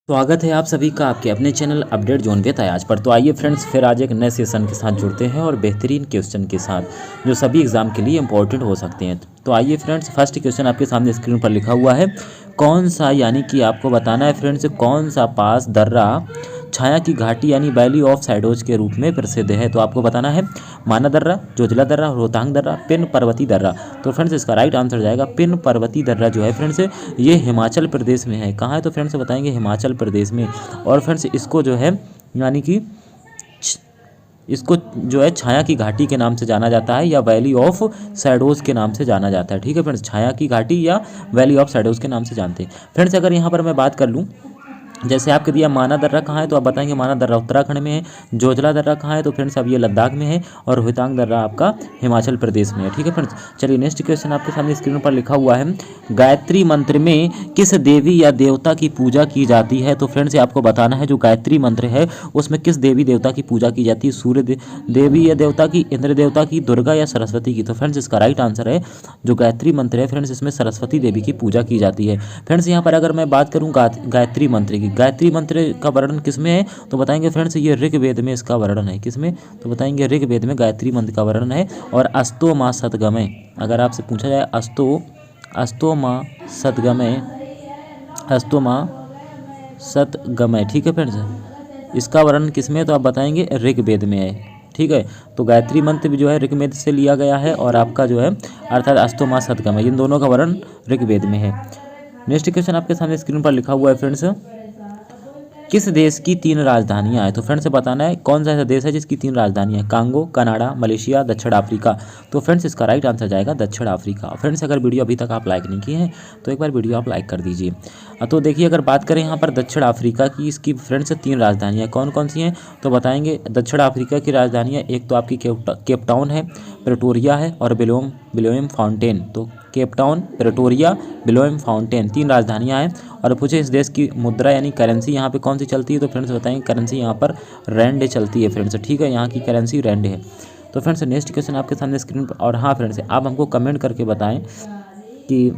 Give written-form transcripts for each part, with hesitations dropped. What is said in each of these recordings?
स्वागत है आप सभी का आपके अपने चैनल अपडेट जोन विद आज पर। तो आइए फ्रेंड्स, फिर आज एक नए सेशन के साथ जुड़ते हैं और बेहतरीन क्वेश्चन के साथ जो सभी एग्जाम के लिए इंपॉर्टेंट हो सकते हैं। तो आइए फ्रेंड्स, फर्स्ट क्वेश्चन आपके सामने स्क्रीन पर लिखा हुआ है। कौन सा, यानी कि आपको बताना है फ्रेंड्स, कौन सा पास दर्रा छाया की घाटी यानी वैली ऑफ शैडोज के रूप में प्रसिद्ध है। तो आपको बताना है माना दर्रा, जोजिला दर्रा, रोहतांग दर्रा, पिन पर्वती दर्रा। तो फ्रेंड्स इसका राइट आंसर जाएगा पिन पर्वती दर्रा जो है फ्रेंड्स ये हिमाचल प्रदेश में है। कहाँ है? तो फ्रेंड्स बताएंगे हिमाचल प्रदेश में। और फ्रेंड्स इसको जो है यानी कि इसको जो है छाया की घाटी के नाम से जाना जाता है या वैली ऑफ शैडोज़ के नाम से जाना जाता है। ठीक है फ्रेंड्स, छाया की घाटी या वैली ऑफ शैडोज़ के नाम से जानते हैं। फ्रेंड्स अगर यहाँ पर मैं बात कर लूँ, जैसे आपके दिया माना दर्रा कहाँ है, तो आप बताएंगे माना दर्रा उत्तराखंड में है। जोजिला दर्रा कहाँ है, तो फ्रेंड्स अब ये लद्दाख में है। और रोहतांग दर्रा आपका हिमाचल प्रदेश में है। ठीक है फ्रेंड्स, चलिए नेक्स्ट क्वेश्चन आपके सामने स्क्रीन पर लिखा हुआ है। गायत्री मंत्र में किस देवी या देवता की पूजा की जाती है। तो फ्रेंड्स आपको बताना है जो गायत्री मंत्र है उसमें किस देवी देवता की पूजा की जाती है। सूर्य देवी या देवता की, इंद्र देवता की, दुर्गा या सरस्वती की। तो फ्रेंड्स इसका राइट आंसर है जो गायत्री मंत्र है फ्रेंड्स इसमें सरस्वती देवी की पूजा की जाती है। फ्रेंड्स यहाँ पर अगर मैं बात करूँ गायत्री मंत्र की, गायत्री मंत्र का वर्णन किसमें है, तो बताएंगे फ्रेंड्स ये ऋग्वेद में इसका वर्णन है। किसमें? तो बताएंगे ऋग्वेद में गायत्री मंत्र का वर्णन है। और अस्तो माँ सतगमय, अगर आपसे पूछा जाए अस्तो माँ सतगमय, अस्तो माँ सतगमय। ठीक है फ्रेंड्स, इसका वर्णन किसमें, तो आप बताएंगे ऋग्वेद में है। ठीक है, तो गायत्री मंत्र भी जो है ऋग्वेद से लिया गया है और आपका जो है अर्थात अस्तो माँ सतगमय, इन दोनों का वर्णन ऋग्वेद में है। नेक्स्ट क्वेश्चन आपके सामने स्क्रीन पर लिखा हुआ है फ्रेंड्स, किस देश की 3 राजधानियां हैं। तो फ्रेंड्स बताना है कौन सा ऐसा देश है जिसकी 3 राजधानियां हैं। कांगो, कनाडा, मलेशिया, दक्षिण अफ्रीका। तो फ्रेंड्स इसका राइट आंसर जाएगा दक्षिण अफ्रीका। फ्रेंड्स अगर वीडियो अभी तक आप लाइक नहीं किए हैं तो एक बार वीडियो आप लाइक कर दीजिए। तो देखिए अगर बात करें यहाँ पर दक्षिण अफ्रीका की, इसकी फ्रेंड्स 3 राजधानियाँ कौन कौन सी हैं, तो बताएंगे दक्षिण अफ्रीका की राजधानियाँ एक तो आपकी केप टाउन है, प्रेटोरिया है और बिलोएम फाउंटेन। तो केप टाउन, प्रेटोरिया, बिलोएम फाउंटेन 3 राजधानियाँ हैं। और पूछे इस देश की मुद्रा यानी करेंसी यहाँ पे कौन सी चलती है, तो फ्रेंड्स बताएंगे करेंसी यहाँ पर रैंड चलती है फ्रेंड्स। ठीक है, यहाँ की करेंसी रैंड है। तो फ्रेंड्स नेक्स्ट क्वेश्चन आपके सामने स्क्रीन पर। और हाँ फ्रेंड्स आप हमको कमेंट करके बताएं कि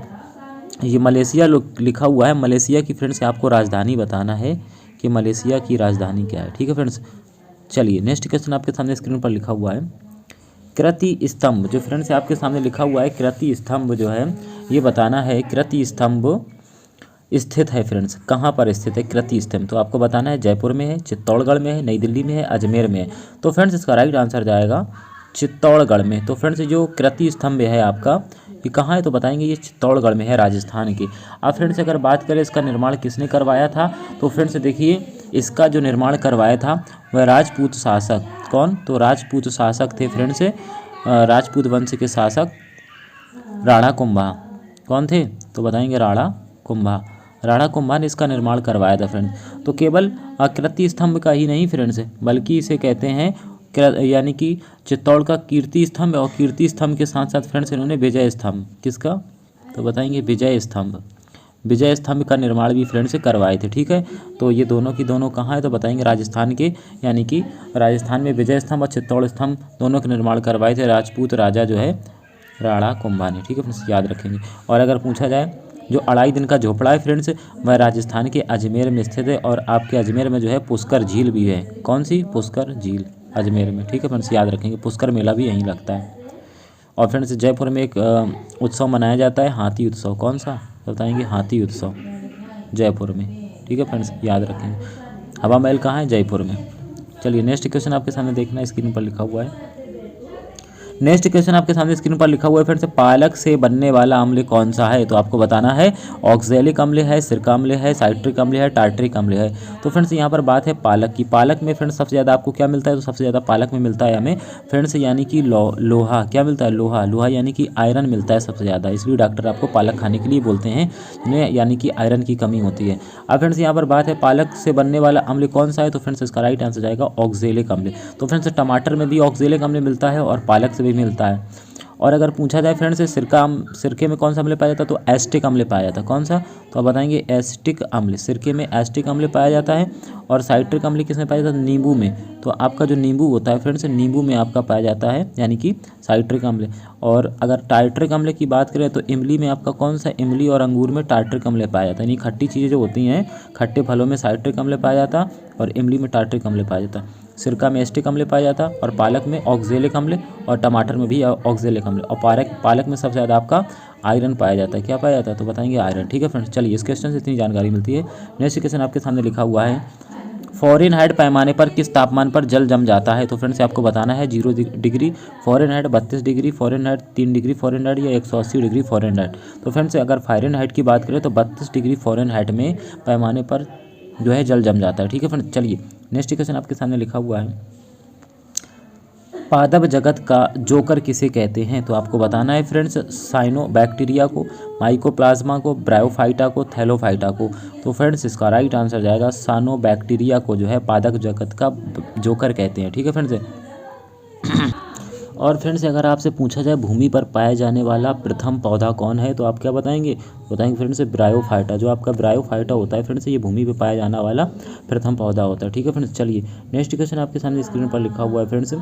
ये मलेशिया लिखा हुआ है, मलेशिया की फ्रेंड्स आपको राजधानी बताना है कि मलेशिया की राजधानी क्या है। ठीक है फ्रेंड्स, चलिए नेक्स्ट क्वेश्चन आपके सामने स्क्रीन पर लिखा हुआ है कृति स्तंभ। जो फ्रेंड्स आपके सामने लिखा हुआ है कृति स्तंभ जो है ये बताना है कृति स्तंभ स्थित है फ्रेंड्स, कहाँ पर स्थित है कृति स्तंभ। तो आपको बताना है जयपुर में है, चित्तौड़गढ़ में है, नई दिल्ली में है, अजमेर में है। तो फ्रेंड्स इसका राइट आंसर जाएगा चित्तौड़गढ़ में। तो फ्रेंड्स जो कृति स्तंभ है आपका ये कहाँ है, तो बताएंगे ये चित्तौड़गढ़ में है, राजस्थान के। अब फ्रेंड्स अगर बात करें इसका निर्माण किसने करवाया था, तो फ्रेंड्स देखिए इसका जो निर्माण करवाया था वह राजपूत शासक, कौन, तो राजपूत शासक थे फ्रेंड्स, राजपूत वंश के शासक राणा कुंभा। कौन थे, तो बताएंगे राणा कुंभा। राणा कुंभा ने इसका निर्माण करवाया था फ्रेंड्स। तो केवल कृति स्तंभ का ही नहीं फ्रेंड्स, बल्कि इसे कहते हैं यानी कि चित्तौड़ का कीर्ति स्तंभ, और कीर्ति स्तंभ के साथ साथ फ्रेंड्स इन्होंने विजय स्तंभ, किसका, तो बताएंगे विजय स्तंभ, विजय स्तंभ का निर्माण भी फ्रेंड्स करवाए थे। ठीक है, तो ये दोनों की दोनों कहाँ है, तो बताएंगे राजस्थान के, यानी कि राजस्थान में विजय स्तंभ और चित्तौड़ स्तंभ दोनों के निर्माण करवाए थे राजपूत राजा जो है राणा कुंभा ने। ठीक है फ्रेंड्स, याद रखेंगे। और अगर पूछा जाए जो 2.5 दिन का झोपड़ा है फ्रेंड्स वह राजस्थान के अजमेर में स्थित है। और आपके अजमेर में जो है पुष्कर झील भी है। कौन सी, पुष्कर झील अजमेर में। ठीक है फ्रेंड्स, याद रखेंगे। पुष्कर मेला भी यहीं लगता है। और फ्रेंड्स जयपुर में एक उत्सव मनाया जाता है, हाथी उत्सव। कौन सा, बताएंगे हाथी उत्सव जयपुर में। ठीक है फ्रेंड्स, याद रखेंगे। हवा महल कहाँ है, जयपुर में। चलिए नेक्स्ट क्वेश्चन आपके सामने देखना, स्क्रीन पर लिखा हुआ है। नेक्स्ट क्वेश्चन आपके सामने स्क्रीन पर लिखा हुआ है फ्रेंड्स, पालक से बनने वाला अम्ल कौन सा है। तो आपको बताना है ऑक्जेलिक अम्ल है, सिरका अम्ल है, साइट्रिक अम्ल है, टार्टरिक अम्ल है। तो फ्रेंड्स यहाँ पर बात है पालक की। पालक में फ्रेंड्स सबसे ज़्यादा आपको क्या मिलता है, तो सबसे ज़्यादा पालक में मिलता है हमें फ्रेंड्स यानी कि लोहा। क्या मिलता है, लोहा। लोहा यानी कि आयरन मिलता है सबसे ज़्यादा, इसलिए डॉक्टर आपको पालक खाने के लिए बोलते हैं जिन्हें यानी कि आयरन की कमी होती है। अब फ्रेंड्स यहाँ पर बात है पालक से बनने वाला अम्ल कौन सा है, तो फ्रेंड्स इसका राइट आंसर जाएगा ऑक्जेलिक अम्ल। तो फ्रेंड्स टमाटर में भी ऑक्जेलिक अम्ल मिलता है और पालक से भी मिलता है। और अगर पूछा जाए फ्रेंड्स सिरके में कौन सा अम्ल पाया जाता है, तो एस्टिक अम्ल पाया जाता है। कौन सा, तो आप बताएंगे एस्टिक अम्ल, सिरके में एस्टिक अम्ल पाया जाता है। और साइट्रिक अम्ल किसमें पाया जाता है, नींबू में। तो आपका जो नींबू होता है फ्रेंड्स, नींबू में आपका पाया जाता है, यानी कि साइट्रिक अम्ल। और अगर टार्ट्रिक अम्ल की बात करें तो इमली में आपका कौन सा, इमली और अंगूर में टार्ट्रिक अम्ल पाया जाता है। यानी खट्टी चीज़ें जो होती हैं, खट्टे फलों में साइट्रिक अम्ल पाया जाता और इमली में टार्ट्रिक अम्ल पाया जाता। सिरका में एस्टिक अम्ल पाया जाता और पालक में ऑक्जेलिक अम्ल और टमाटर में भी ऑक्जेलिक अम्ल। और पालक में सबसे ज़्यादा आपका आयरन पाया जाता है। क्या पाया जाता है, तो बताएंगे आयरन। ठीक है फ्रेंड्स, चलिए इस क्वेश्चन से इतनी जानकारी मिलती है। नेक्स्ट क्वेश्चन आपके सामने लिखा हुआ है, फ़ारेनहाइट पैमाने पर किस तापमान पर जल जम जाता है। तो फ्रेंड्स आपको बताना है 0 degree Fahrenheit, 32 degree Fahrenheit, 3 degree Fahrenheit या 180 डिग्री फ़ारेनहाइट। तो फ्रेंड्स अगर फ़ारेनहाइट की बात करें तो 32 डिग्री फ़ारेनहाइट में पैमाने पर जो है जल जम जाता है। ठीक है फ्रेंड्स, चलिए नेक्स्ट क्वेश्चन आपके सामने लिखा हुआ है, पादप जगत का जोकर किसे कहते हैं। तो आपको बताना है फ्रेंड्स, साइनोबैक्टीरिया को, माइकोप्लाज्मा को, ब्रायोफाइटा को, थैलोफाइटा को। तो फ्रेंड्स इसका राइट आंसर जाएगा साइनोबैक्टीरिया को जो है पादप जगत का जोकर कहते हैं। ठीक है फ्रेंड्स। और फ्रेंड्स अगर आपसे पूछा जाए भूमि पर पाया जाने वाला प्रथम पौधा कौन है, तो आप क्या बताएंगे, बताएंगे फ्रेंड्स ब्रायोफाइटा। जो आपका ब्रायोफाइटा होता है फ्रेंड्स, ये भूमि पर पाया जाने वाला प्रथम पौधा होता है। ठीक है फ्रेंड्स, चलिए नेक्स्ट क्वेश्चन आपके सामने स्क्रीन पर लिखा हुआ है फ्रेंड्स,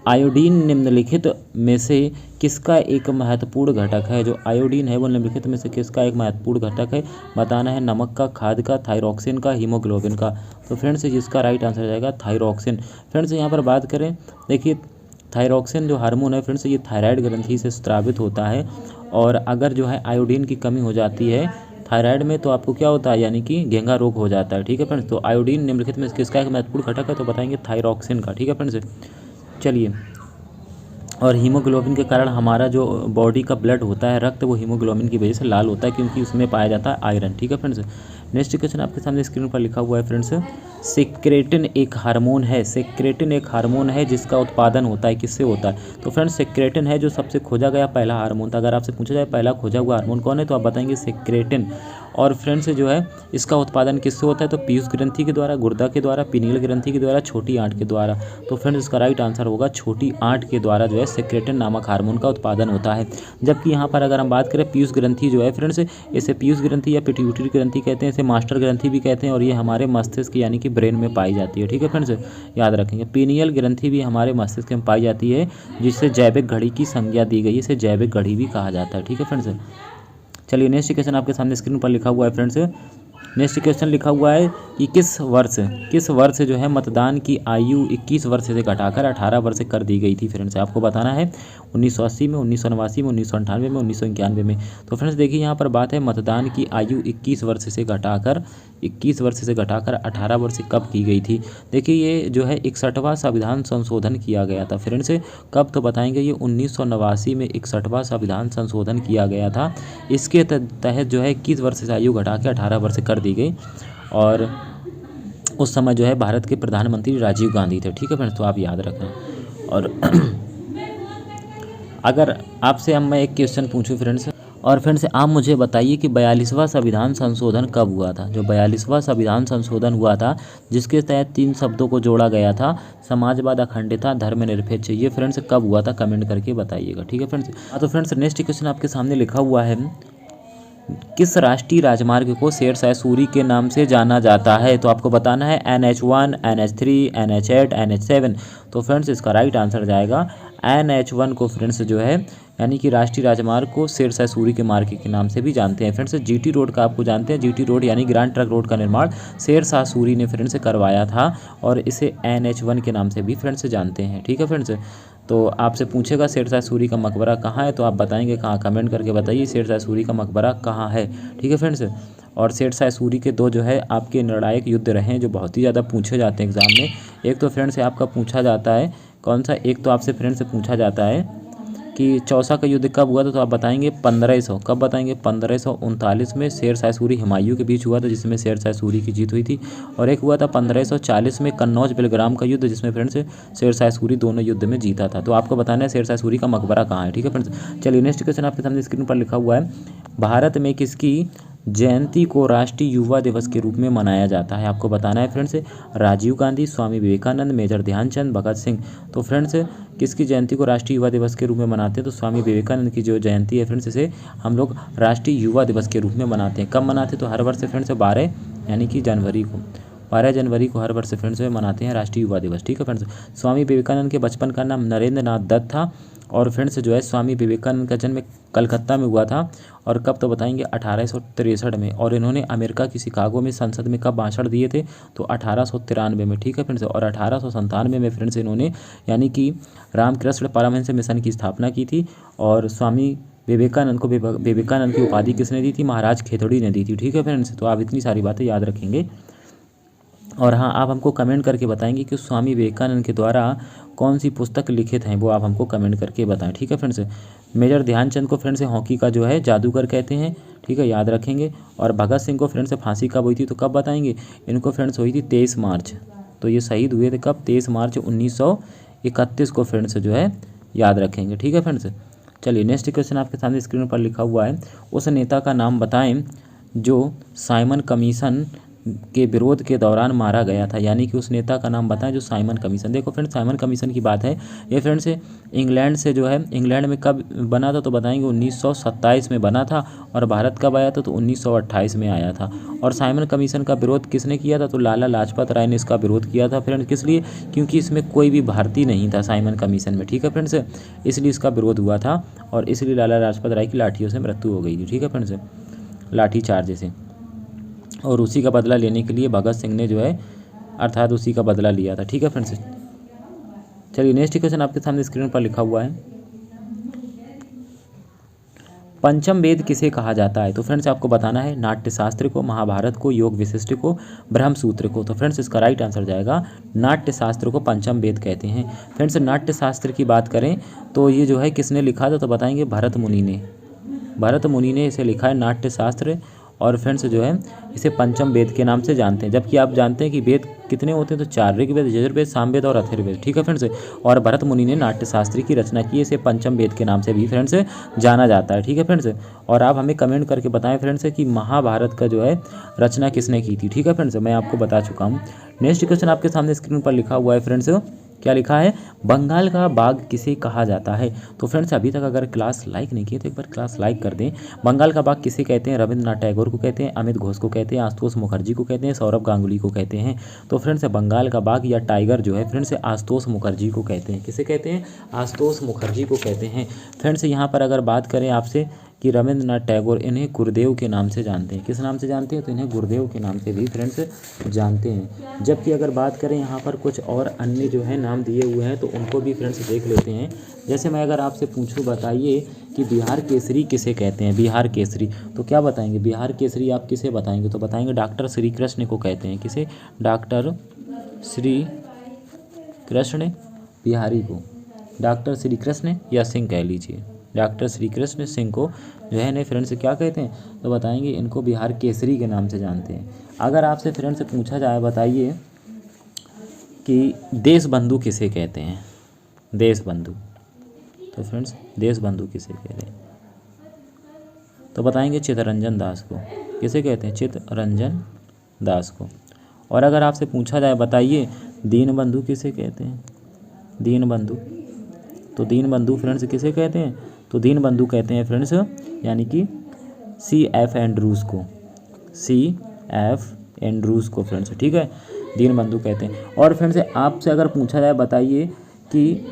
आयोडीन निम्नलिखित में से किसका एक महत्वपूर्ण घटक है। जो आयोडीन है वो निम्नलिखित में से किसका एक महत्वपूर्ण घटक है, बताना है। नमक का, खाद का, थायरॉक्सिन का, हीमोग्लोबिन का। तो फ्रेंड्स जिसका राइट आंसर जाएगा थायरॉक्सिन। फ्रेंड्स यहाँ पर बात करें, देखिए थायरॉक्सिन जो हार्मोन है फ्रेंड्स, ये थायराइड ग्रंथि से स्रावित होता है। और अगर जो है आयोडीन की कमी हो जाती है थायराइड में तो आपको क्या होता है, यानी कि घेंघा रोग हो जाता है। ठीक है फ्रेंड्स, तो आयोडीन निम्नलिखित में किसका एक महत्वपूर्ण घटक है, तो बताएंगे थायरॉक्सिन का। ठीक है फ्रेंड्स, चलिए। और हीमोग्लोबिन के कारण हमारा जो बॉडी का ब्लड होता है, रक्त, वो हीमोग्लोबिन की वजह से लाल होता है, क्योंकि उसमें पाया जाता है आयरन। ठीक है फ्रेंड्स। नेक्स्ट क्वेश्चन आपके सामने स्क्रीन पर लिखा हुआ है फ्रेंड्स, सेक्रेटिन एक हार्मोन है। सेक्रेटिन एक हार्मोन है जिसका उत्पादन होता है, किससे होता है। तो फ्रेंड्स सेक्रेटिन है जो सबसे खोजा गया पहला हार्मोन था। अगर आपसे पूछा जाए पहला खोजा हुआ हार्मोन कौन है, तो आप बताएंगे सेक्रेटिन। और फ्रेंड्स जो है इसका उत्पादन किससे होता है, तो पीयूष ग्रंथि के द्वारा, गुर्दा के द्वारा, पीनियल ग्रंथि के द्वारा, छोटी आंत के द्वारा। तो फ्रेंड्स इसका राइट आंसर होगा छोटी आंत के द्वारा जो है सेक्रेटिन नामक हार्मोन का उत्पादन होता है। जबकि यहाँ पर अगर हम बात करें पीयूष ग्रंथि जो है फ्रेंड्स, इसे पीयूष ग्रंथि या पिट्यूटरी ग्रंथि कहते हैं, इसे मास्टर ग्रंथि भी कहते हैं। और ये हमारे मस्तिष्क यानी कि ब्रेन में पाई जाती है। ठीक है फ्रेंड्स, याद रखेंगे। पीनियल ग्रंथि भी हमारे मस्तिष्क में पाई जाती है, जिससे जैविक घड़ी की संज्ञा दी गई है, इसे जैविक घड़ी भी कहा जाता है। ठीक है फ्रेंड्स, चलिए नेक्स्ट क्वेश्चन आपके सामने स्क्रीन पर लिखा हुआ है फ्रेंड्स। नेक्स्ट क्वेश्चन लिखा हुआ है कि किस वर्ष जो है मतदान की आयु 21 वर्ष से घटाकर 18 वर्ष कर दी गई थी। फ्रेंड्स आपको बताना है 1980 में, 1989 में, 1998 में, 1991 में। तो फ्रेंड्स देखिए यहाँ पर बात है मतदान की आयु 21 वर्ष से घटाकर 18 वर्ष कब की गई थी। देखिए ये जो है 61वां संविधान संशोधन किया गया था। फ्रेंड्स कब, तो बताएंगे ये 1989 में 61वां संविधान संशोधन किया गया था। इसके तहत जो है 21 वर्ष से आयु घटा के 18 वर्ष कर दी गई। और उस समय जो है भारत के प्रधानमंत्री राजीव गांधी थे। ठीक है फ्रेंड्स, तो आप याद रखें। और अगर आपसे अब मैं एक क्वेश्चन पूछूं फ्रेंड्स, और फ्रेंड्स आप मुझे बताइए कि 42वां संविधान संशोधन कब हुआ था। जो 42वां संविधान संशोधन हुआ था जिसके तहत 3 शब्दों को जोड़ा गया था, समाजवाद, अखंडता, धर्मनिरपेक्ष, ये फ्रेंड्स कब हुआ था, कमेंट करके बताइएगा। ठीक है फ्रेंड्स। तो फ्रेंड्स नेक्स्ट क्वेश्चन आपके सामने लिखा हुआ है, किस राष्ट्रीय राजमार्ग को शेरशाह सूरी के नाम से जाना जाता है। तो आपको बताना है NH1, NH3, NH8, NH7। तो फ्रेंड्स इसका राइट आंसर जाएगा NH1 को फ्रेंड्स जो है, यानी कि राष्ट्रीय राजमार्ग को शेरशाह सूरी के मार्ग के नाम से भी जानते हैं। फ्रेंड्स GT रोड का आपको जानते हैं, GT रोड यानी ग्रांड ट्रंक रोड का निर्माण शेरशाह सूरी ने फ्रेंड्स करवाया था, और इसे NH1 के नाम से भी फ्रेंड्स जानते हैं। ठीक है फ्रेंड्स, तो आपसे पूछेगा शेरशाह सूरी का मकबरा कहाँ है, तो आप बताएंगे कहाँ, कमेंट करके बताइए शेरशाह सूरी का मकबरा कहाँ है। ठीक है फ्रेंड्स। और शेरशाह सूरी के 2 जो है आपके निर्णायक युद्ध रहे हैं जो बहुत ही ज़्यादा पूछे जाते हैं एग्जाम में। एक तो फ्रेंड्स से आपका पूछा जाता है कौन सा, एक तो आपसे फ्रेंड्स से पूछा जाता है कि चौसा का युद्ध कब हुआ था, तो आप बताएंगे 1500। कब बताएंगे, 1539 में शेरशाह सूरी हुमायूं के बीच हुआ था, जिसमें शेरशाह सूरी की जीत हुई थी। और एक हुआ था 1540 में कन्नौज बेलग्राम का युद्ध, जिसमें फ्रेंड्स शेरशाह सूरी दोनों युद्ध में जीता था। तो आपको बताना है शेरशाह सूरी का मकबरा कहाँ है। ठीक है फ्रेंड्स। चलिए नेक्स्ट क्वेश्चन आपके सामने स्क्रीन पर लिखा हुआ है, भारत में किसकी जयंती को राष्ट्रीय युवा दिवस के रूप में मनाया जाता है? आपको बताना है फ्रेंड्स। राजीव गांधी, स्वामी विवेकानंद, मेजर ध्यानचंद, भगत सिंह। तो फ्रेंड्स किसकी जयंती को राष्ट्रीय युवा दिवस के रूप में मनाते हैं? तो स्वामी विवेकानंद की जो जयंती है फ्रेंड्स, इसे हम लोग राष्ट्रीय युवा दिवस के रूप में मनाते हैं। कब मनाते हैं? तो हर वर्ष फ्रेंड्स 12 यानी कि जनवरी को, 12 जनवरी को हर वर्ष फ्रेंड्स मनाते हैं राष्ट्रीय युवा दिवस। ठीक है फ्रेंड्स। स्वामी विवेकानंद के बचपन का नाम नरेंद्र नाथ दत्त था और फ्रेंड्स जो है स्वामी विवेकानंद का जन्म कलकत्ता में हुआ था। और कब? तो बताएंगे 1863 में। और इन्होंने अमेरिका की शिकागो में संसद में कब भाषण दिए थे? तो 1893 में। ठीक है फ्रेंड्स। और 1897 में फ्रेंड्स इन्होंने यानी कि रामकृष्ण परमहंस मिशन की स्थापना की थी। और स्वामी विवेकानंद को विवेकानंद की उपाधि किसने दी थी? महाराज खेतड़ी ने दी थी। ठीक है फ्रेंड्स। तो आप इतनी सारी बातें याद रखेंगे। और हाँ, आप हमको कमेंट करके बताएंगे कि स्वामी विवेकानंद के द्वारा कौन सी पुस्तक लिखित हैं, वो आप हमको कमेंट करके बताएं। ठीक है फ्रेंड्स। मेजर ध्यानचंद को फ्रेंड्स हॉकी का जो है जादूगर कहते हैं। ठीक है, याद रखेंगे। और भगत सिंह को फ्रेंड्स फांसी कब हुई थी? तो कब बताएंगे? इनको फ्रेंड्स हुई थी 23 मार्च। तो ये शहीद हुए थे कब? 23 मार्च 1931 को फ्रेंड्स जो है याद रखेंगे। ठीक है फ्रेंड्स। चलिए नेक्स्ट क्वेश्चन आपके सामने स्क्रीन पर लिखा हुआ है। उस नेता का नाम बताएं जो साइमन कमीशन के विरोध के दौरान मारा गया था। यानी कि उस नेता का नाम बताएं जो साइमन कमीशन। देखो फ्रेंड्स, साइमन कमीशन की बात है, ये फ्रेंड्स इंग्लैंड से जो है, इंग्लैंड में कब बना था? तो बताएंगे 1927 में बना था। और भारत कब आया था? तो 1928 में आया था। और साइमन कमीशन का विरोध किसने किया था? तो लाला लाजपत राय ने इसका विरोध किया था फ्रेंड्स। किस लिए? क्योंकि इसमें कोई भी भारतीय नहीं था साइमन कमीशन में। ठीक है फ्रेंड्स, इसलिए इसका विरोध हुआ था और इसलिए लाला लाजपत राय की लाठियों से मृत्यु हो गई थी। ठीक है फ्रेंड्स, लाठी चार्ज से। और उसी का बदला लेने के लिए भगत सिंह ने जो है अर्थात उसी का बदला लिया था। ठीक है फ्रेंड्स। चलिए नेक्स्ट क्वेश्चन आपके सामने स्क्रीन पर लिखा हुआ है। पंचम वेद किसे कहा जाता है? तो फ्रेंड्स आपको बताना है नाट्यशास्त्र को, महाभारत को, योग विशिष्ट को, ब्रह्मसूत्र को। तो फ्रेंड्स इसका राइट आंसर जाएगा नाट्यशास्त्र को पंचम वेद कहते हैं। फ्रेंड्स नाट्यशास्त्र की बात करें तो ये जो है किसने लिखा था? तो बताएंगे भरत मुनि ने। भरत मुनि ने इसे लिखा है नाट्यशास्त्र। और फ्रेंड्स जो है इसे पंचम वेद के नाम से जानते हैं। जबकि आप जानते हैं कि वेद कितने होते हैं? तो 4 ऋग्वेद, यजुर्वेद, सामवेद और अथर्ववेद। ठीक है फ्रेंड्स। और भरत मुनि ने नाट्यशास्त्र की रचना की, इसे पंचम वेद के नाम से भी फ्रेंड्स जाना जाता है। ठीक है फ्रेंड्स। और आप हमें कमेंट करके बताएं फ्रेंड्स कि महाभारत का जो है रचना किसने की थी। ठीक है फ्रेंड्स, मैं आपको बता चुका हूँ। नेक्स्ट क्वेश्चन आपके सामने स्क्रीन पर लिखा हुआ है फ्रेंड्स। क्या लिखा है? बंगाल का बाग किसे कहा जाता है? तो फ्रेंड्स अभी तक अगर क्लास लाइक नहीं की तो एक बार क्लास लाइक कर दें। बंगाल का बाग किसे कहते हैं? रविंद्रनाथ टैगोर को कहते हैं, अमित घोष को कहते हैं, आशुतोष मुखर्जी को कहते हैं, सौरभ गांगुली को कहते हैं। तो फ्रेंड्स बंगाल का बाग या टाइगर जो है फ्रेंड्स आशुतोष मुखर्जी को कहते हैं। किसे कहते हैं? आशुतोष मुखर्जी को कहते हैं। फ्रेंड्स यहाँ पर अगर बात करें आपसे कि रविंद्रनाथ टैगोर, इन्हें गुरुदेव के नाम से जानते हैं। किस नाम से जानते हैं? तो इन्हें गुरुदेव के नाम से भी फ्रेंड्स जानते हैं। जबकि अगर बात करें यहाँ पर कुछ और अन्य जो है नाम दिए हुए हैं तो उनको भी फ्रेंड्स देख लेते हैं। जैसे मैं अगर आपसे पूछूं बताइए कि बिहार केसरी किसे कहते हैं? बिहार केसरी, तो क्या बताएंगे? बिहार केसरी आप किसे बताएंगे? तो बताएंगे डॉक्टर श्री कृष्ण को कहते हैं। किसे? डॉक्टर श्री कृष्ण बिहारी को, डॉक्टर श्री कृष्ण या सिंह कह लीजिए, डॉक्टर श्री कृष्ण सिंह को जो है ने फ्रेंड्स क्या कहते हैं? तो बताएंगे इनको बिहार केसरी के नाम से जानते हैं। अगर आपसे फ्रेंड्स पूछा जाए बताइए कि देश बंधु किसे कहते हैं? देश बंधु, तो फ्रेंड्स देश बंधु किसे कहते हैं? तो बताएंगे चित्तरंजन दास को। किसे कहते हैं? चित्तरंजन दास को। और अगर आपसे पूछा जाए बताइए दीन बंधु किसे कहते हैं? दीन बंधु, तो दीन बंधु फ्रेंड्स किसे कहते हैं? तो दीन बंधु कहते हैं फ्रेंड्स यानी कि C.F. एंड्रूज को, C.F. एंड्रूज को फ्रेंड्स। ठीक है, दीन बंधु कहते हैं। और फ्रेंड्स आपसे अगर पूछा जाए बताइए कि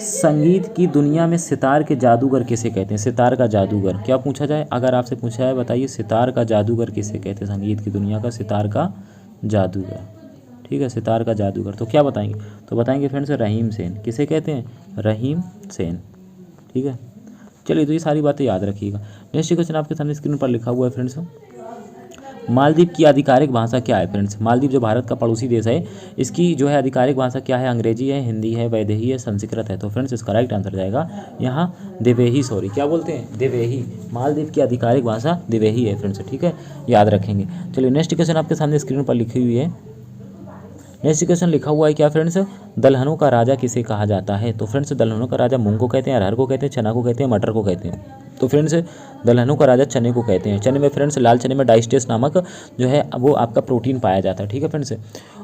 संगीत की दुनिया में सितार के जादूगर किसे कहते हैं? सितार का जादूगर, क्या पूछा जाए? अगर आपसे पूछा जाए बताइए सितार का जादूगर किसे कहते हैं? संगीत की दुनिया का सितार का जादूगर। ठीक है, सितार का जादूगर, तो क्या बताएंगे? तो बताएंगे फ्रेंड्स रहीम सेन। किसे कहते हैं? रहीम सेन। ठीक है, चलिए तो ये सारी बातें याद रखिएगा। नेक्स्ट क्वेश्चन आपके सामने स्क्रीन पर लिखा हुआ है फ्रेंड्स। मालदीव की आधिकारिक भाषा क्या है? फ्रेंड्स मालदीव जो भारत का पड़ोसी देश है, इसकी जो है आधिकारिक भाषा क्या है? अंग्रेजी है, हिंदी है, वैदेही है, संस्कृत है। तो फ्रेंड्स इसका राइट आंसर जाएगा यहाँ दिवेही, सॉरी क्या बोलते हैं? दिवेही। मालदीव की आधिकारिक भाषा दिवेही है फ्रेंड्स। ठीक है, याद रखेंगे। चलिए नेक्स्ट क्वेश्चन आपके सामने स्क्रीन पर लिखी हुई है। नेक्स्ट क्वेश्चन लिखा हुआ है क्या फ्रेंड्स? दलहनों का राजा किसे कहा जाता है? तो फ्रेंड्स दलहनों का राजा मूंग को कहते हैं, अरहर को कहते हैं, चना को कहते हैं, मटर को कहते हैं। तो फ्रेंड्स दलहनों का राजा चने को कहते हैं। चने में फ्रेंड्स, लाल चने में डाइस्टेस नामक जो है वो आपका प्रोटीन पाया जाता है, ठीक है फ्रेंड्स।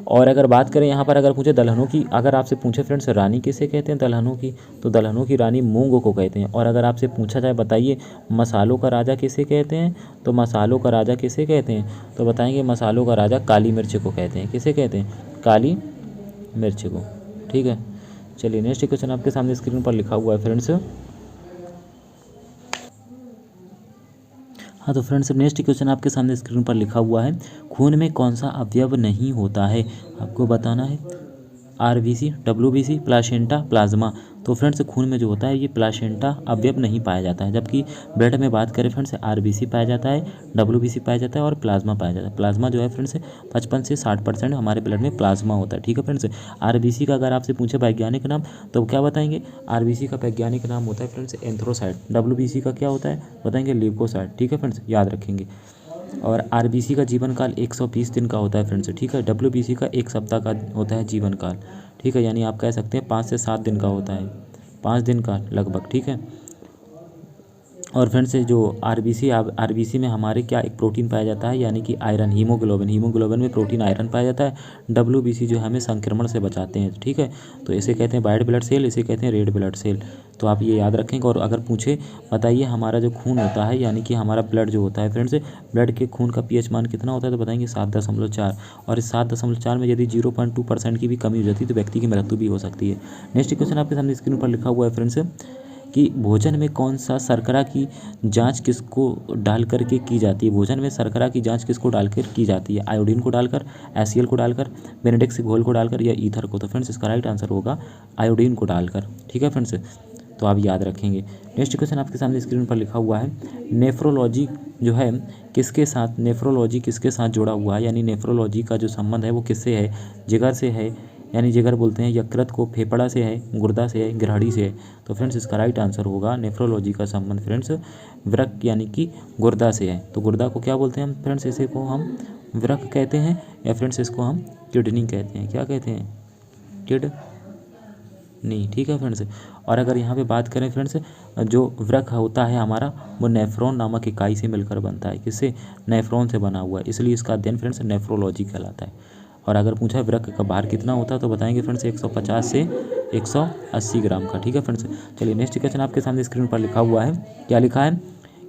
और अगर बात करें यहाँ पर, अगर पूछे दलहनों की, अगर आपसे पूछे फ्रेंड्स रानी किसे कहते हैं दलहनों की, तो दलहनों की रानी मूंग को कहते हैं। और अगर आपसे पूछा जाए बताइए मसालों का राजा किसे कहते हैं, तो मसालों का राजा किसे कहते हैं, तो बताएंगे मसालों का राजा काली मिर्च को कहते हैं। किसे कहते हैं? काली मिर्च को, ठीक है। चलिए नेक्स्ट क्वेश्चन आपके सामने स्क्रीन पर लिखा हुआ है फ्रेंड्स। हाँ तो फ्रेंड्स नेक्स्ट क्वेश्चन आपके सामने स्क्रीन पर लिखा हुआ है, खून में कौन सा अवयव नहीं होता है, आपको बताना है। RBC, WBC, placenta, plasma. तो फ्रेंड्स खून में जो होता है ये प्लासेंटा अवयव नहीं पाया जाता है, जबकि ब्लड में बात करें फ्रेंड्स आरबीसी पाया जाता है, डब्ल्यूबीसी पाया जाता है और प्लाज्मा पाया जाता है। प्लाज्मा जो है फ्रेंड्स 55 से 60% हमारे ब्लड में प्लाज्मा होता है, ठीक है फ्रेंड्स। आरबीसी का अगर आपसे पूछे वैज्ञानिक नाम तो क्या बताएंगे? आरबीसी का वैज्ञानिक नाम होता है फ्रेंड्स एंथ्रोसाइट। डब्ल्यूबीसी का क्या होता है बताएंगे? ल्यूकोसाइट, ठीक है फ्रेंड्स, याद रखेंगे। और आरबीसी का जीवन काल 120 दिन का होता है फ्रेंड्स, ठीक है। डब्ल्यूबीसी का 1 सप्ताह का होता है जीवन काल, ठीक है। यानी आप कह सकते हैं 5 से 7 दिन का होता है, 5 दिन का लगभग, ठीक है। और फ्रेंड्स जो आरबीसी में हमारे क्या एक प्रोटीन पाया जाता है, यानी कि आयरन, हीमोग्लोबिन में प्रोटीन आयरन पाया जाता है। डब्ल्यूबीसी जो हमें संक्रमण से बचाते हैं, ठीक है। तो इसे कहते हैं वाइट ब्लड सेल, इसे कहते हैं रेड ब्लड सेल। तो आप ये याद रखेंगे। और अगर पूछे बताइए हमारा जो खून होता है, यानी कि हमारा ब्लड जो होता है फ्रेंड्स, ब्लड के खून का पीएच मान कितना होता है, तो बताएंगे 7.4। और इस 7.4 में यदि 0.2% की भी कमी हो जाती है तो व्यक्ति की मृत्यु भी हो सकती है। नेक्स्ट क्वेश्चन आपके सामने स्क्रीन पर लिखा हुआ है फ्रेंड्स कि भोजन में कौन सा शर्करा की जांच किसको डाल करके की जाती है। भोजन में शर्करा की जांच किसको डालकर की जाती है? आयोडीन को डालकर, एसीएल को डालकर, बेनेडिक्ट घोल को डालकर या ईथर को। तो फ्रेंड्स इसका राइट आंसर होगा आयोडीन को डालकर, ठीक है फ्रेंड्स। तो आप याद रखेंगे। नेक्स्ट क्वेश्चन आपके सामने स्क्रीन पर लिखा हुआ है, नेफ्रोलॉजी जो है नेफ्रोलॉजी किसके साथ जुड़ा हुआ है, यानी नेफ्रोलॉजी का जो संबंध है वो किससे है? जिगर से है, यानी जिगर बोलते हैं यकृत को, फेफड़ा से है, गुर्दा से है, ग्रहणी से है। तो फ्रेंड्स इसका राइट आंसर होगा नेफ्रोलॉजी का संबंध फ्रेंड्स वृक्क यानी कि गुर्दा से है। तो गुर्दा को क्या बोलते हैं हम फ्रेंड्स? इसे को हम वृक्क कहते हैं या फ्रेंड्स इसको हम किडनी कहते हैं। क्या कहते हैं? किडनी, ठीक है फ्रेंड्स। और अगर यहाँ पे बात करें फ्रेंड्स, जो वृक्क होता है हमारा वो नेफ्रॉन नामक इकाई से मिलकर बनता है। किससे? नेफ्रॉन से बना हुआ है, इसलिए इसका अध्ययन फ्रेंड्स नेफ्रोलॉजी कहलाता है। और अगर पूछा वृक्क का भार कितना होता है तो बताएंगे फ्रेंड्स 150 से 180 ग्राम का, ठीक है फ्रेंड्स। चलिए नेक्स्ट क्वेश्चन आपके सामने स्क्रीन पर लिखा हुआ है, क्या लिखा है?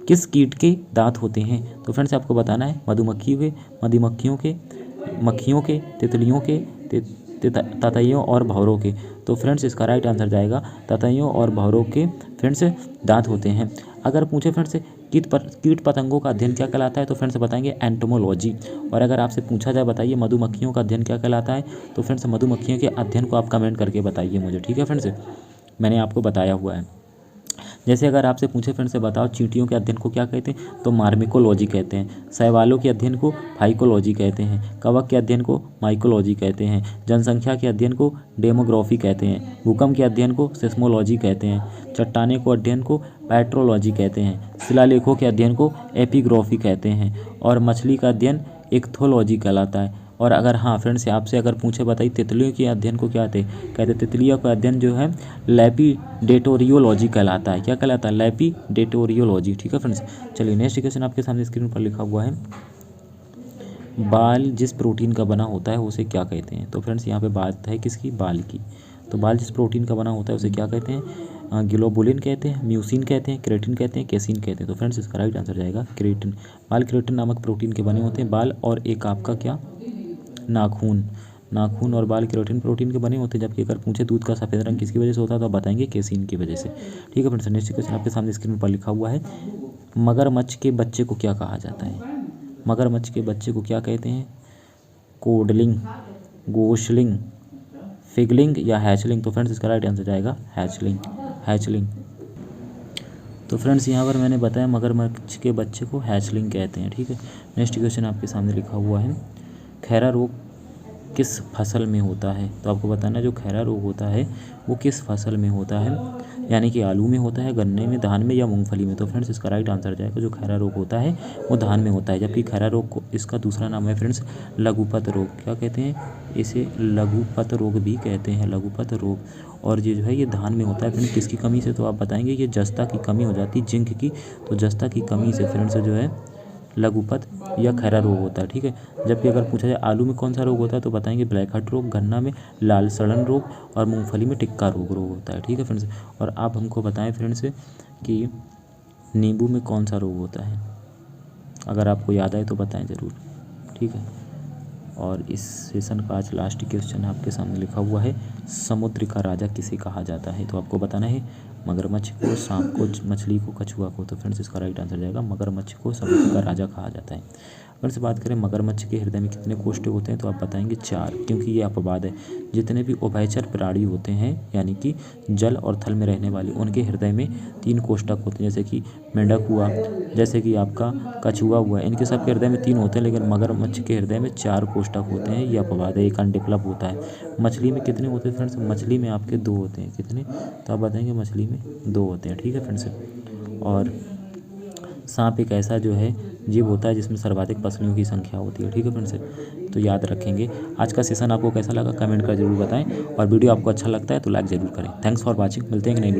किस कीट के दांत होते हैं? तो फ्रेंड्स आपको बताना है मधुमक्खियों के, तितलियों के, ततैयों और भंवरों के। तो फ्रेंड्स इसका राइट आंसर जाएगा ततैयों और भंवरों के फ्रेंड्स दांत होते हैं। अगर पूछे फ्रेंड्स कीट पतंगों का अध्ययन क्या कहलाता है, तो फ्रेंड्स बताएंगे एंटोमोलॉजी। और अगर आपसे पूछा जाए बताइए मधुमक्खियों का अध्ययन क्या कहलाता है, तो फ्रेंड्स मधुमक्खियों के अध्ययन को आप कमेंट करके बताइए मुझे, ठीक है फ्रेंड्स, मैंने आपको बताया हुआ है। जैसे अगर आपसे पूछे फ्रेंड्स बताओ चींटियों के अध्ययन को क्या कहते हैं, तो मार्मिकोलॉजी कहते हैं। शैवालों के अध्ययन को फाइकोलॉजी कहते हैं। कवक के अध्ययन को माइकोलॉजी कहते हैं। जनसंख्या के अध्ययन को डेमोग्राफी कहते हैं। भूकंप के अध्ययन को सिस्मोलॉजी कहते हैं। चट्टाने को अध्ययन को पेट्रोलॉजी कहते हैं। शिलालेखों के अध्ययन को एपिग्राफी कहते हैं। और मछली का अध्ययन इक्थोलॉजी कहलाता है। और अगर हाँ फ्रेंड्स आपसे अगर पूछे बताइए तितलियों के अध्ययन को क्या कहते तितलियों का अध्ययन जो है लैपिडेटोरियोलॉजी कहलाता है। क्या कहलाता है? लैपिडेटोरियोलॉजी, ठीक है फ्रेंड्स। चलिए नेक्स्ट क्वेश्चन आपके सामने स्क्रीन पर लिखा हुआ है, बाल जिस प्रोटीन का बना होता है उसे क्या कहते हैं? तो फ्रेंड्स यहाँ पे बात है किसकी? बाल की। तो बाल जिस प्रोटीन का बना होता है उसे क्या कहते हैं? ग्लोबुलिन कहते हैं, म्यूसिन कहते हैं, केराटिन कहते हैं, कैसीन कहते हैं। तो फ्रेंड्स इसका राइट आंसर जाएगा केराटिन। बाल केराटिन नामक प्रोटीन के बने होते हैं। बाल और एक आपका क्या? नाखून और बाल केराटिन प्रोटीन के बने होते हैं। जबकि अगर पूछे दूध का सफ़ेद रंग किसकी वजह से होता है तो आप बताएंगे कैसीन की वजह से, ठीक है फ्रेंड्स। नेक्स्ट क्वेश्चन आपके सामने स्क्रीन पर लिखा हुआ है, मगरमच्छ के बच्चे को क्या कहा जाता है? मगरमच्छ के बच्चे को क्या कहते हैं? कोडलिंग, गोशलिंग, फिगलिंग या हैचलिंग। तो फ्रेंड्स इसका राइट आंसर जाएगा हैचलिंग। तो फ्रेंड्स यहाँ पर मैंने बताया मगरमच्छ के बच्चे को हैचलिंग कहते हैं, ठीक है। नेक्स्ट क्वेश्चन आपके सामने लिखा हुआ है, खैरा रोग किस फसल में होता है? तो आपको बताना जो खैरा रोग होता है वो किस फसल में होता है, यानी कि आलू में होता है, गन्ने में, धान में या मूंगफली में। तो फ्रेंड्स इसका राइट आंसर जाएगा जो खैरा रोग होता है वो धान में होता है। जबकि खैरा रोग को इसका दूसरा नाम है फ्रेंड्स लघुपत रोग। क्या कहते हैं इसे? लघुपत रोग भी कहते हैं, लघुपत रोग। और ये जो है ये धान में होता है फ्रेंड्स। किसकी कमी से? तो आप बताएंगे ये जस्ता की कमी हो जाती है, जिंक की। तो जस्ता की कमी से फ्रेंड्स जो है लघुपत या खैरा रोग होता है। ठीक है। जबकि अगर पूछा जाए आलू में कौन सा रोग होता है तो बताएंगे ब्लैक हट रोग, गन्ना में लाल सड़न रोग और मूंगफली में टिक्का रोग होता है। ठीक है फ्रेंड्स। और आप हमको बताएं फ्रेंड्स कि नींबू में कौन सा रोग होता है? अगर आपको याद आए तो बताएं ज़रूर। ठीक है। और इस सेशन का आज लास्ट क्वेश्चन आपके सामने लिखा हुआ है, समुद्र का राजा किसे कहा जाता है? तो आपको बताना है मगरमच्छ को, सांप को, मछली को, कछुआ को। तो फ्रेंड्स इसका राइट आंसर जाएगा मगरमच्छ को समुद्र का राजा कहा जाता है। अगर से बात करें मगरमच्छ के हृदय में कितने कोष्ठ होते हैं तो आप बताएंगे 4, क्योंकि ये अपवाद है। जितने भी उभयचर प्राणी होते हैं यानी कि जल और थल में रहने वाले, उनके हृदय में 3 कोष्ठक होते हैं। जैसे कि मेंढक हुआ, जैसे कि आपका कछुआ हुआ, इनके सबके हृदय में 3 होते हैं, लेकिन मगरमच्छ के हृदय में 4 कोष्ठक होते हैं। ये अपवाद है, एक अनडेवलप होता है। मछली में कितने होते हैं फ्रेंड्स? मछली में आपके 2 होते हैं। कितने? तो आप बताएंगे मछली में 2 होते हैं। ठीक है फ्रेंड्स। और सांप एक ऐसा जो है जीव होता है जिसमें सर्वाधिक पसलियों की संख्या होती है। ठीक है फ्रेंड्स। तो याद रखेंगे। आज का सेशन आपको कैसा लगा कमेंट कर जरूर बताएं, और वीडियो आपको अच्छा लगता है तो लाइक ज़रूर करें। Thanks for watching. मिलते हैं एक नई वीडियो।